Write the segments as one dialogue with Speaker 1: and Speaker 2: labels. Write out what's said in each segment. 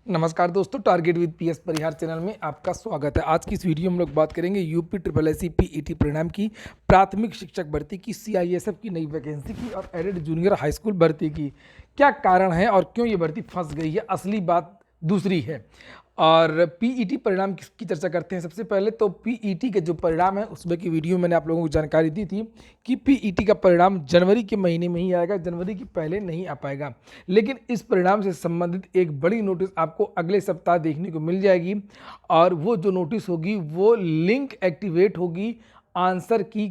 Speaker 1: नमस्कार दोस्तों, target with PS Parihar channel में आपका स्वागत है। आज की इस वीडियो में हम लोग बात करेंगे UP triple S C PET परिणाम की, प्राथमिक शिक्षक भर्ती की, सीआईएसएफ की नई वैकेंसी की और एडेड जूनियर हाई स्कूल भर्ती की। क्या कारण है और क्यों ये भर्ती फंस गई है, असली बात दूसरी है। और पीईटी परिणाम की चर्चा करते हैं। सबसे पहले तो पीईटी के जो परिणाम है उसमें की वीडियो मैंने आप लोगों को जानकारी दी थी कि पीईटी का परिणाम जनवरी के महीने में ही आएगा, जनवरी के पहले नहीं आ पाएगा। लेकिन इस परिणाम से संबंधित एक बड़ी नोटिस आपको अगले सप्ताह देखने को मिल जाएगी और वो जो नोटिस होगी वो लिंक एक्टिवेट होगी आंसर की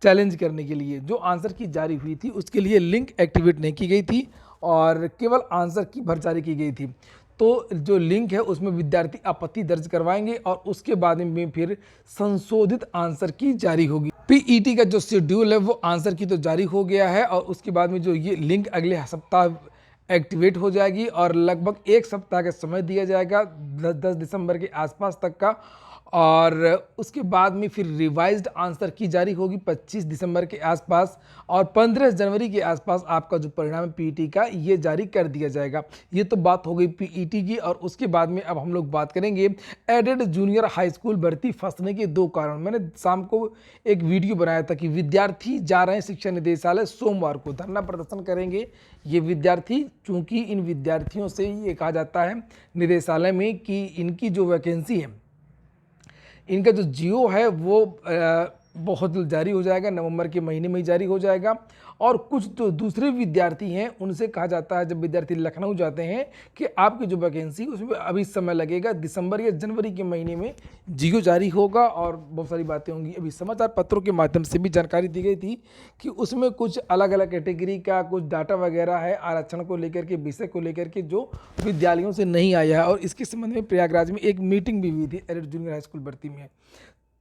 Speaker 1: चैलेंज करने के लिए। जो आंसर की जारी हुई थी उसके लिए लिंक एक्टिवेट नहीं की गई थी और केवल आंसर की भर जारी की गई थी। तो जो लिंक है उसमें विद्यार्थी आपत्ति दर्ज करवाएंगे और उसके बाद में फिर संशोधित आंसर की जारी होगी। पीईटी का जो शेड्यूल है वो आंसर की तो जारी हो गया है और उसके बाद में जो ये लिंक अगले सप्ताह एक्टिवेट हो जाएगी और लगभग एक सप्ताह का समय दिया जाएगा 10 दिसंबर के आसपास तक का। और उसके बाद में फिर रिवाइज्ड आंसर की जारी होगी 25 दिसंबर के आसपास और 15 जनवरी के आसपास आपका जो परिणाम है पीईटी का ये जारी कर दिया जाएगा। ये तो बात हो गई पीईटी की। और उसके बाद में अब हम लोग बात करेंगे एडेड जूनियर हाई स्कूल भर्ती फंसने के दो कारण। मैंने शाम को एक वीडियो बनाया था कि विद्यार्थी जा रहे हैं शिक्षा निदेशालय, सोमवार को धरना प्रदर्शन करेंगे ये विद्यार्थी, चूंकि इन विद्यार्थियों से ये कहा जाता है निदेशालय में कि इनकी जो वैकेंसी है, इनका जो जियो है वो बहुत जल्द जारी हो जाएगा, नवंबर के महीने में ही जारी हो जाएगा। और कुछ जो दूसरे विद्यार्थी हैं उनसे कहा जाता है जब विद्यार्थी लखनऊ जाते हैं कि आपकी जो वैकेंसी उसमें अभी समय लगेगा, दिसंबर या जनवरी के महीने में जियो जारी होगा और बहुत सारी बातें होंगी। अभी समाचार पत्रों के माध्यम से भी जानकारी दी गई थी कि उसमें कुछ अलग अलग कैटेगरी का कुछ डाटा वगैरह है आरक्षण को लेकर के, विषय को लेकर के, जो विद्यालयों से नहीं आया है। और इसके संबंध में प्रयागराज में एक मीटिंग भी हुई थी एडेड जूनियर हाई स्कूल भर्ती में।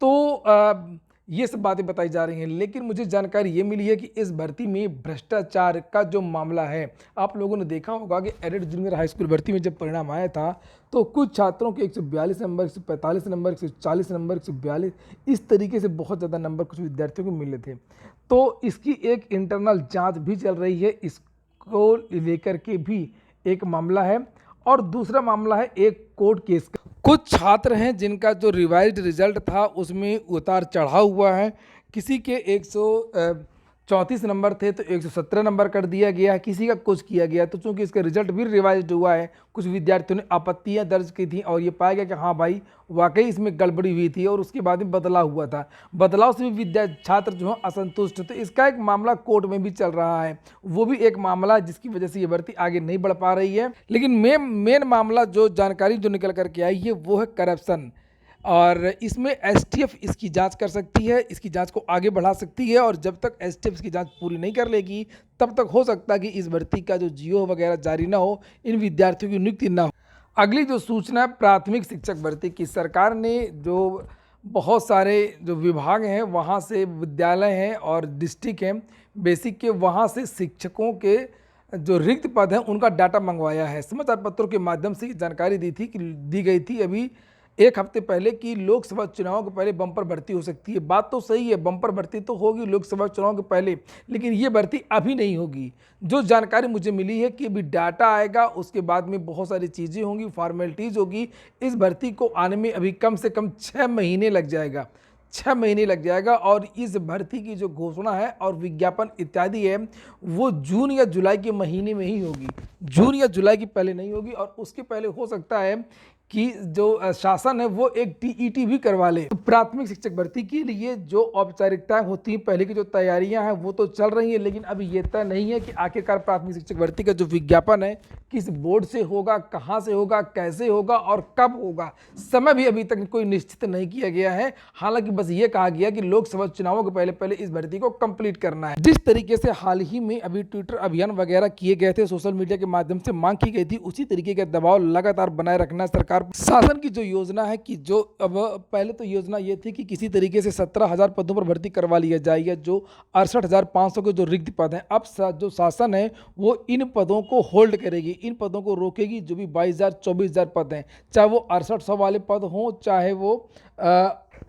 Speaker 1: तो ये सब बातें बताई जा रही हैं, लेकिन मुझे जानकारी ये मिली है कि इस भर्ती में भ्रष्टाचार का जो मामला है, आप लोगों ने देखा होगा कि एडेड जूनियर हाई स्कूल भर्ती में जब परिणाम आया था तो कुछ छात्रों के 142 नंबर, 145 नंबर, 140 नंबर, 142, इस तरीके से बहुत ज़्यादा नंबर कुछ विद्यार्थियों को मिले थे। तो इसकी एक इंटरनल जाँच भी चल रही है, इसको लेकर के भी एक मामला है। और दूसरा मामला है एक कोर्ट केस का। कुछ छात्र हैं जिनका जो रिवाइज्ड रिजल्ट था उसमें उतार चढ़ाव हुआ है। किसी के 134 नंबर थे तो 117 नंबर कर दिया गया, किसी का कुछ किया गया। तो चूंकि इसका रिजल्ट भी रिवाइज्ड हुआ है, कुछ विद्यार्थियों ने आपत्तियां दर्ज की थी और ये पाया गया कि हाँ भाई वाकई इसमें गड़बड़ी हुई थी और उसके बाद में बदलाव हुआ था। बदलाव से भी छात्र जो है असंतुष्ट। तो इसका एक मामला कोर्ट में भी चल रहा है, वो भी एक मामला जिसकी वजह से ये भर्ती आगे नहीं बढ़ पा रही है। लेकिन मेन मामला जो जानकारी जो निकल करके आई है वो है करप्शन। और इसमें एसटीएफ इसकी जांच कर सकती है, इसकी जांच को आगे बढ़ा सकती है। और जब तक एसटीएफ इसकी जांच पूरी नहीं कर लेगी तब तक हो सकता है कि इस भर्ती का जो जियो वगैरह जारी ना हो, इन विद्यार्थियों की नियुक्ति ना हो। अगली जो सूचना है प्राथमिक शिक्षक भर्ती की, सरकार ने जो बहुत सारे जो विभाग हैं वहाँ से, विद्यालय हैं और डिस्ट्रिक्ट हैं बेसिक के, वहाँ से शिक्षकों के जो रिक्त पद हैं उनका डाटा मंगवाया है। समाचार पत्रों के माध्यम से जानकारी दी गई थी अभी एक हफ्ते पहले कि लोकसभा चुनाव के पहले बम्पर भर्ती हो सकती है। बात तो सही है, बम्पर भर्ती तो होगी लोकसभा चुनाव के पहले, लेकिन ये भर्ती अभी नहीं होगी। जो जानकारी मुझे मिली है कि अभी डाटा आएगा, उसके बाद में बहुत सारी चीज़ें होंगी, फॉर्मेलिटीज़ होगी। इस भर्ती को आने में अभी कम से कम 6 महीने लग जाएगा, 6 महीने लग जाएगा। और इस भर्ती की जो घोषणा है और विज्ञापन इत्यादि है वो जून या जुलाई के महीने में ही होगी, जून या जुलाई के पहले नहीं होगी। और उसके पहले हो सकता है कि जो शासन है वो एक टीईटी भी करवा ले। तो प्राथमिक शिक्षक भर्ती के लिए जो औपचारिकताएं होती हैं, पहले की जो तैयारियां हैं वो तो चल रही हैं, लेकिन अभी ये तय नहीं है कि आखिरकार प्राथमिक शिक्षक भर्ती का जो विज्ञापन है किस बोर्ड से होगा, कहां से होगा, कैसे होगा और कब होगा। समय भी अभी तक कोई निश्चित नहीं किया गया है। हालांकि बस ये कहा गया कि लोकसभा चुनावों के पहले पहले इस भर्ती को कंप्लीट करना है। जिस तरीके से हाल ही में अभी ट्विटर अभियान वगैरह किए गए थे, सोशल मीडिया के माध्यम से मांग की गई थी, उसी तरीके का दबाव लगातार बनाए रखना सरकार शासन की जो योजना है कि जो अब पहले तो योजना ये थी कि किसी तरीके से 17,000 पदों पर भर्ती करवा लिया जाएगा, जो 68,500 के जो रिक्त पद हैं। अब जो शासन है वो इन पदों को होल्ड करेगी, इन पदों को रोकेगी। जो भी 22,000 24,000 पद हैं, चाहे वो 6800 वाले पद हों, चाहे वो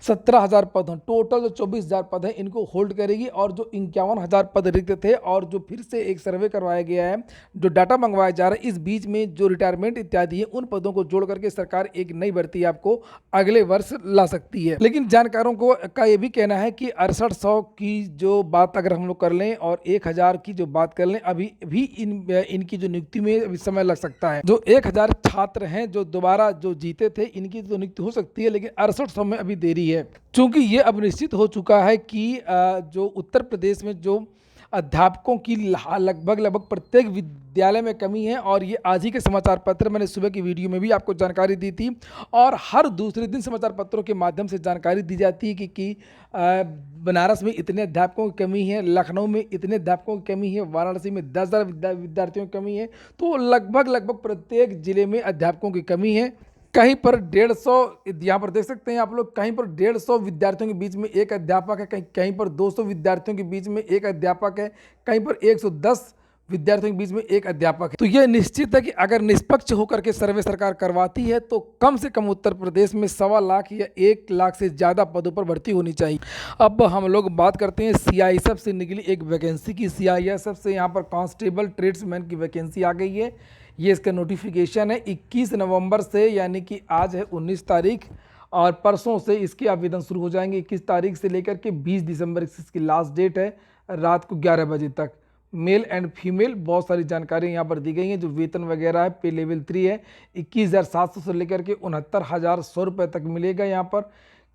Speaker 1: 17,000 पद हैं, टोटल जो 24,000 पद हैं इनको होल्ड करेगी। और जो 51,000 पद रिक्त थे और जो फिर से एक सर्वे करवाया गया है, जो डाटा मंगवाया जा रहा है, इस बीच में जो रिटायरमेंट इत्यादि है उन पदों को जोड़ करके सरकार एक नई भर्ती आपको अगले वर्ष ला सकती है। लेकिन जानकारों को का ये भी कहना है कि 6800 की जो बात अगर हम लोग कर लें और 1000 की जो बात कर लें, अभी भी इनकी जो नियुक्ति में अभी समय लग सकता है। जो 1000 छात्र हैं जो दोबारा जो जीते थे, इनकी तो नियुक्ति हो सकती है, लेकिन 6800 में अभी देरी है। चूंकि ये अब निश्चित हो चुका है कि जो उत्तर प्रदेश में जो अध्यापकों की लगभग प्रत्येक विद्यालय में कमी है, और ये आज ही के समाचार पत्र, मैंने सुबह की वीडियो में भी आपको जानकारी दी थी, और हर दूसरे दिन समाचार पत्रों के माध्यम से जानकारी दी जाती है कि बनारस में इतने अध्यापकों की कमी है, लखनऊ में इतने अध्यापकों की कमी है, वाराणसी में 10,000 विद्यार्थियों की कमी है। तो लगभग प्रत्येक जिले में अध्यापकों की कमी है। कहीं पर 150, यहाँ पर देख सकते हैं आप लोग, कहीं पर 150 विद्यार्थियों के बीच में एक अध्यापक है, कहीं पर 200 विद्यार्थियों के बीच में एक अध्यापक है, कहीं पर 110 विद्यार्थियों के बीच में एक अध्यापक है। तो यह निश्चित है कि अगर निष्पक्ष होकर के सर्वे सरकार करवाती है तो कम से कम उत्तर प्रदेश में 1.25 लाख या 1 लाख से ज़्यादा पदों पर भर्ती होनी चाहिए। अब हम लोग बात करते हैं सीआईएसएफ से निकली एक वैकेंसी की। सीआईएसएफ से यहाँ पर कांस्टेबल ट्रेड्समैन की वैकेंसी आ गई है। ये इसका नोटिफिकेशन है 21 नवंबर से, यानी कि आज है 19 तारीख, और परसों से इसके आवेदन शुरू हो जाएंगे। 21 तारीख से लेकर के 20 दिसंबर इसकी लास्ट डेट है, रात को 11 बजे तक। मेल एंड फीमेल बहुत सारी जानकारी यहाँ पर दी गई हैं। जो वेतन वगैरह है, पे लेवल 3 है, 21,700 से लेकर के 69,100 रुपये तक मिलेगा। यहाँ पर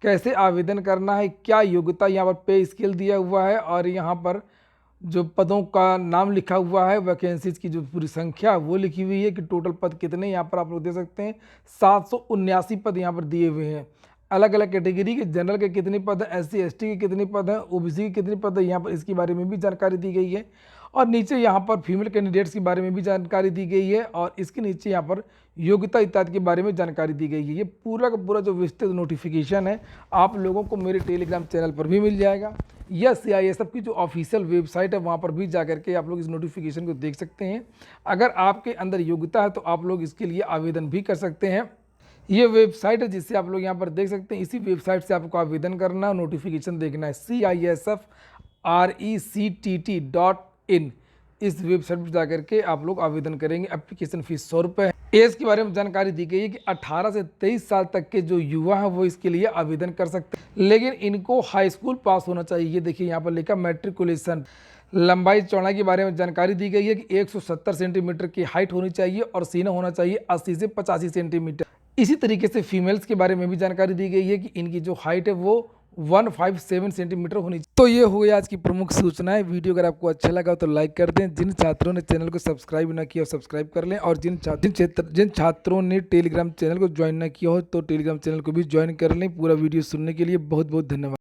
Speaker 1: कैसे आवेदन करना है, क्या योग्यता, यहाँ पर पे स्केल दिया हुआ है, और यहाँ पर जो पदों का नाम लिखा हुआ है, वैकेंसीज की जो पूरी संख्या वो लिखी हुई है कि टोटल पद कितने, यहाँ पर आप लोग देख सकते हैं 779 पद यहाँ पर दिए हुए हैं। अलग अलग कैटेगरी के, जनरल के कितने पद हैं, SC ST के कितने पद हैं, OBC के कितने पद हैं, यहाँ पर इसके बारे में भी जानकारी दी गई है। और नीचे यहाँ पर फीमेल कैंडिडेट्स के बारे में भी जानकारी दी गई है, और इसके नीचे यहाँ पर योग्यता इत्यादि के बारे में जानकारी दी गई है। ये पूरा का पूरा जो विस्तृत नोटिफिकेशन है आप लोगों को मेरे टेलीग्राम चैनल पर भी मिल जाएगा, या सीआईएसएफ की जो ऑफिशियल वेबसाइट है वहाँ पर भी जा करके आप लोग इस नोटिफिकेशन को देख सकते हैं। अगर आपके अंदर योग्यता है तो आप लोग इसके लिए आवेदन भी कर सकते हैं। ये वेबसाइट है जिससे आप लोग यहाँ पर देख सकते हैं। इसी वेबसाइट से आपको आवेदन करना है, नोटिफिकेशन देखना है, CISFRECTT.in। इस वेबसाइट पर जाकर के आप लोग आवेदन करेंगे। एप्लीकेशन फीस 100 रुपये है। एज के बारे में जानकारी दी गई है कि 18 से 23 साल तक के जो युवा हैं वो इसके लिए आवेदन कर सकते हैं, लेकिन इनको हाई स्कूल पास होना चाहिए। ये देखिए यहाँ पर लिखा मैट्रिकुलेशन। लंबाई चौड़ाई के बारे में जानकारी दी गई है कि 170 सेंटीमीटर की हाइट होनी चाहिए, और सीना होना चाहिए 80 से 85 सेंटीमीटर। इसी तरीके से फीमेल्स के बारे में भी जानकारी दी गई है कि इनकी जो हाइट है वो 157 सेंटीमीटर होनी चाहिए। तो ये हो गई आज की प्रमुख सूचनाएं। वीडियो अगर आपको अच्छा लगा तो लाइक कर दें। जिन छात्रों ने चैनल को सब्सक्राइब ना किया हो सब्सक्राइब कर लें, और जिन छात्रों ने टेलीग्राम चैनल को ज्वाइन ना किया हो तो टेलीग्राम चैनल को भी ज्वाइन कर लें। पूरा वीडियो सुनने के लिए बहुत बहुत धन्यवाद।